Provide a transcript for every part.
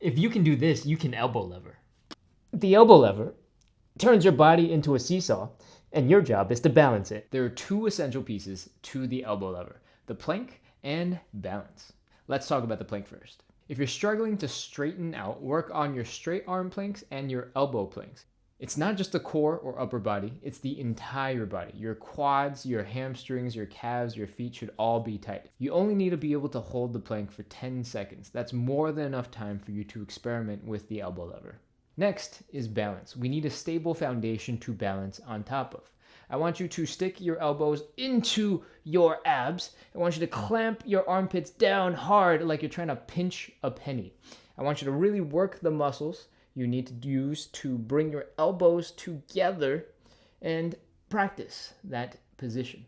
If you can do this, you can elbow lever. The elbow lever turns your body into a seesaw, and your job is to balance it. There are two essential pieces to the elbow lever: the plank and balance. Let's talk about the plank first. If you're struggling to straighten out, work on your straight arm planks and your elbow planks. It's not just the core or upper body, it's the entire body. Your quads, your hamstrings, your calves, your feet should all be tight. You only need to be able to hold the plank for 10 seconds. That's more than enough time for you to experiment with the elbow lever. Next is balance. We need a stable foundation to balance on top of. I want you to stick your elbows into your abs. I want you to clamp your armpits down hard like you're trying to pinch a penny. I want you to really work the muscles you need to use to bring your elbows together and practice that position.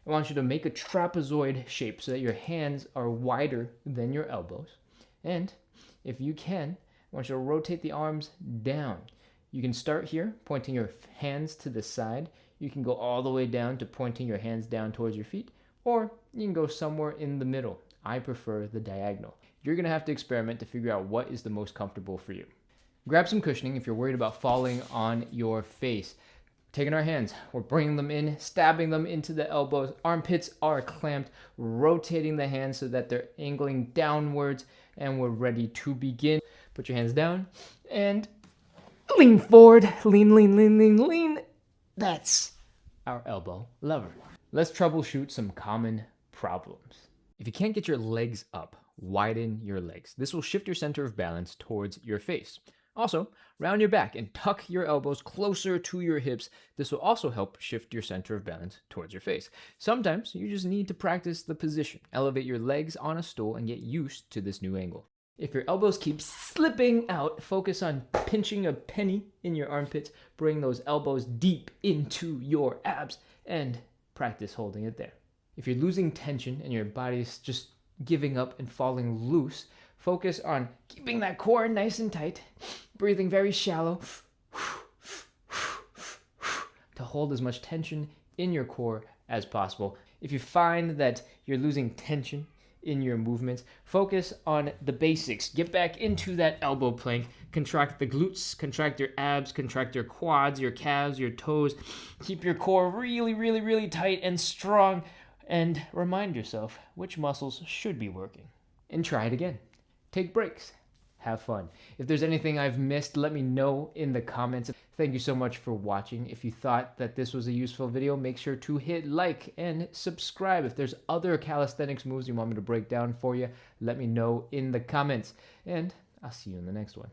I want you to make a trapezoid shape so that your hands are wider than your elbows. And if you can, I want you to rotate the arms down. You can start here, pointing your hands to the side. You can go all the way down to pointing your hands down towards your feet, or you can go somewhere in the middle. I prefer the diagonal. You're going to have to experiment to figure out what is the most comfortable for you. Grab some cushioning if you're worried about falling on your face. Taking our hands, we're bringing them in, stabbing them into the elbows. Armpits are clamped, rotating the hands so that they're angling downwards, and we're ready to begin. Put your hands down and lean forward. Lean, lean, lean, lean, lean. That's our elbow lever. Let's troubleshoot some common problems. If you can't get your legs up, widen your legs. This will shift your center of balance towards your face. Also, round your back and tuck your elbows closer to your hips. This will also help shift your center of balance towards your face. Sometimes you just need to practice the position. Elevate your legs on a stool and get used to this new angle. If your elbows keep slipping out, focus on pinching a penny in your armpits. Bring those elbows deep into your abs and practice holding it there. If you're losing tension and your body's just giving up and falling loose, focus on keeping that core nice and tight, breathing very shallow to hold as much tension in your core as possible. If you find that you're losing tension in your movements, focus on the basics. Get back into that elbow plank. Contract the glutes, contract your abs, contract your quads, your calves, your toes. Keep your core really, really, really tight and strong, and remind yourself which muscles should be working. And try it again. Take breaks. Have fun. If there's anything I've missed, let me know in the comments. Thank you so much for watching. If you thought that this was a useful video, make sure to hit like and subscribe. If there's other calisthenics moves you want me to break down for you, let me know in the comments. And I'll see you in the next one.